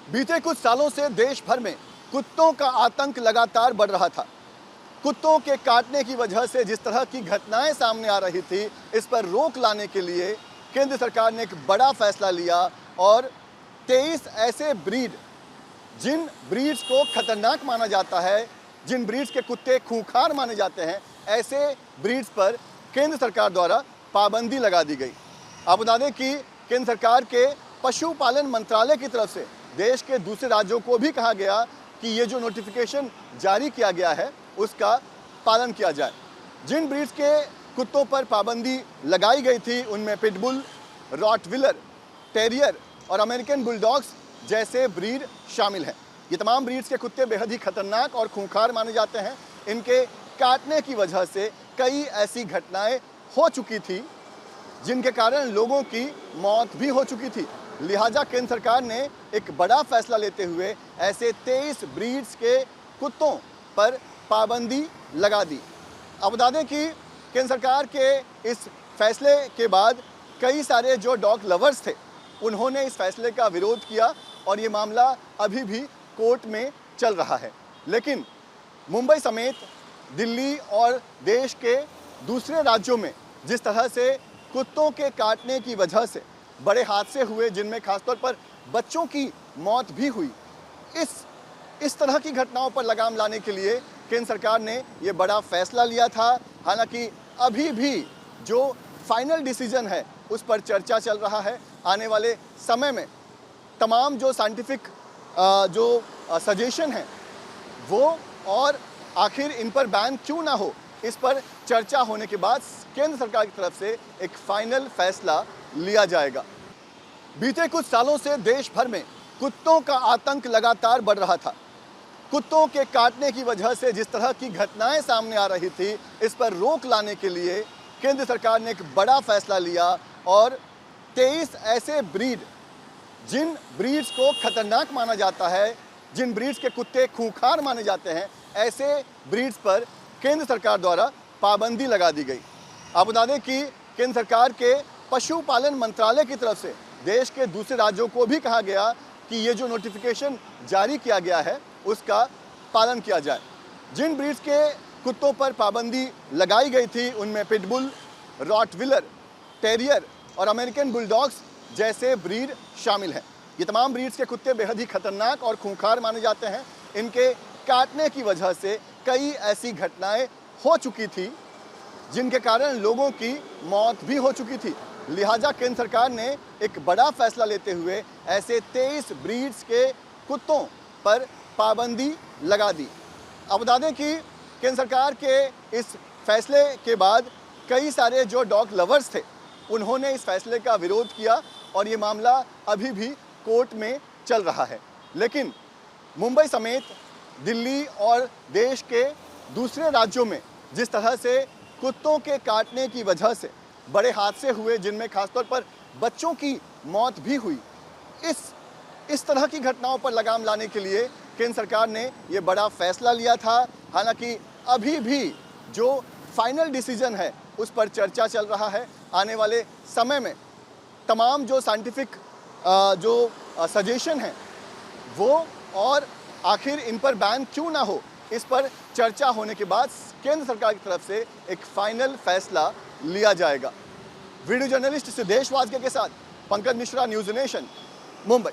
बीते कुछ सालों से देश भर में कुत्तों का आतंक लगातार बढ़ रहा था। कुत्तों के काटने की वजह से जिस तरह की घटनाएं सामने आ रही थी, इस पर रोक लाने के लिए केंद्र सरकार ने एक बड़ा फैसला लिया और 23 ऐसे ब्रीड, जिन ब्रीड्स को खतरनाक माना जाता है, जिन ब्रीड्स के कुत्ते खूंखार माने जाते हैं, ऐसे ब्रीड्स पर केंद्र सरकार द्वारा पाबंदी लगा दी गई। आप बता दें कि केंद्र सरकार के पशुपालन मंत्रालय की तरफ से देश के दूसरे राज्यों को भी कहा गया कि ये जो नोटिफिकेशन जारी किया गया है उसका पालन किया जाए। जिन ब्रीड्स के कुत्तों पर पाबंदी लगाई गई थी उनमें पिटबुल, रॉटविलर, टेरियर और अमेरिकन बुलडॉग्स जैसे ब्रीड शामिल हैं। ये तमाम ब्रीड्स के कुत्ते बेहद ही खतरनाक और खूंखार माने जाते हैं। इनके काटने की वजह से कई ऐसी घटनाएं हो चुकी थी जिनके कारण लोगों की मौत भी हो चुकी थी। लिहाजा केंद्र सरकार ने एक बड़ा फैसला लेते हुए ऐसे 23 ब्रीड्स के कुत्तों पर पाबंदी लगा दी। अब बता दें कि केंद्र सरकार के इस फैसले के बाद कई सारे जो डॉग लवर्स थे उन्होंने इस फैसले का विरोध किया और ये मामला अभी भी कोर्ट में चल रहा है। लेकिन मुंबई समेत दिल्ली और देश के दूसरे राज्यों में जिस तरह से कुत्तों के काटने की वजह से बड़े हादसे हुए, जिनमें खासतौर पर बच्चों की मौत भी हुई, इस तरह की घटनाओं पर लगाम लाने के लिए केंद्र सरकार ने ये बड़ा फैसला लिया था। हालांकि अभी भी जो फाइनल डिसीजन है उस पर चर्चा चल रहा है। आने वाले समय में तमाम जो साइंटिफिक जो सजेशन है वो और आखिर इन पर बैन क्यों ना हो, इस पर चर्चा होने के बाद केंद्र सरकार की तरफ से एक फाइनल फैसला लिया जाएगा। बीते कुछ सालों से देश भर में कुत्तों का आतंक लगातार बढ़ रहा था। कुत्तों के काटने की वजह से जिस तरह की घटनाएं सामने आ रही थी, इस पर रोक लाने के लिए केंद्र सरकार ने एक बड़ा फैसला लिया और 23 ऐसे ब्रीड, जिन ब्रीड्स को खतरनाक माना जाता है, जिन ब्रीड्स के कुत्ते खूंखार माने जाते हैं, ऐसे ब्रीड्स पर केंद्र सरकार द्वारा पाबंदी लगा दी गई। आप बता दें कि केंद्र सरकार के पशुपालन मंत्रालय की तरफ से देश के दूसरे राज्यों को भी कहा गया कि ये जो नोटिफिकेशन जारी किया गया है उसका पालन किया जाए। जिन ब्रीड्स के कुत्तों पर पाबंदी लगाई गई थी उनमें पिटबुल, रॉटविलर, टेरियर और अमेरिकन बुलडॉग्स जैसे ब्रीड शामिल हैं। ये तमाम ब्रीड्स के कुत्ते बेहद ही खतरनाक और खूंखार माने जाते हैं। इनके काटने की वजह से कई ऐसी घटनाएं हो चुकी थी जिनके कारण लोगों की मौत भी हो चुकी थी। लिहाजा केंद्र सरकार ने एक बड़ा फैसला लेते हुए ऐसे 23 ब्रीड्स के कुत्तों पर पाबंदी लगा दी। अब बता दें कि केंद्र सरकार के इस फैसले के बाद कई सारे जो डॉग लवर्स थे उन्होंने इस फैसले का विरोध किया और ये मामला अभी भी कोर्ट में चल रहा है। लेकिन मुंबई समेत दिल्ली और देश के दूसरे राज्यों में जिस तरह से कुत्तों के काटने की वजह से बड़े हादसे हुए, जिनमें खासतौर पर बच्चों की मौत भी हुई, इस तरह की घटनाओं पर लगाम लाने के लिए केंद्र सरकार ने ये बड़ा फैसला लिया था। हालांकि अभी भी जो फाइनल डिसीजन है उस पर चर्चा चल रहा है। आने वाले समय में तमाम जो साइंटिफिक जो सजेशन है वो और आखिर इन पर बैन क्यों ना हो, इस पर चर्चा होने के बाद केंद्र सरकार की तरफ से एक फाइनल फैसला लिया जाएगा। वीडियो जर्नलिस्ट सिद्धेश वाजके के साथ पंकज मिश्रा, न्यूज़ नेशन, मुंबई।